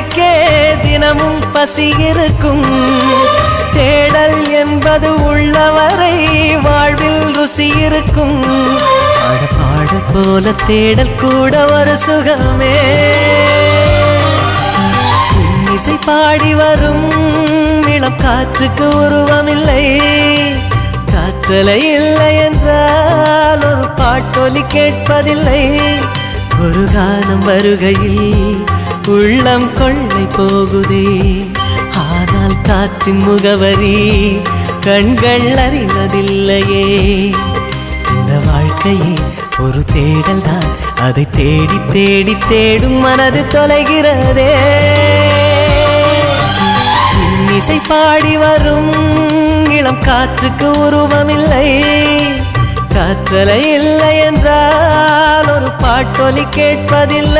தேடலுக்கே தினமும் பசி இருக்கும். தேடல் என்பது உள்ளவரை வாழ்வில் ருசி இருக்கும். பாடல் போல தேடல் கூட ஒரு சுகமே. இசை பாடி வரும் இளம் காற்றுக்கு உருவமில்லை. காற்றலை இல்லை என்றால் ஒரு பாட்டொலி கேட்பதில்லை. ஒரு காலம் வருகையில் உள்ளம் கொள்ளை போகுதே. ஆனால் காற்றின் முகவரி கண்கள் அறிவதில்லையே. இந்த வாழ்க்கையே ஒரு தேடல் தான். அதை தேடி தேடி தேடும் மனது தொலைகிறதே. இசை பாடி வரும் இளம் காற்றுக்கு உருவமில்லை. காற்றலை இல்லை என்றால் ஒரு பாட்டொலி கேட்பதில்லை.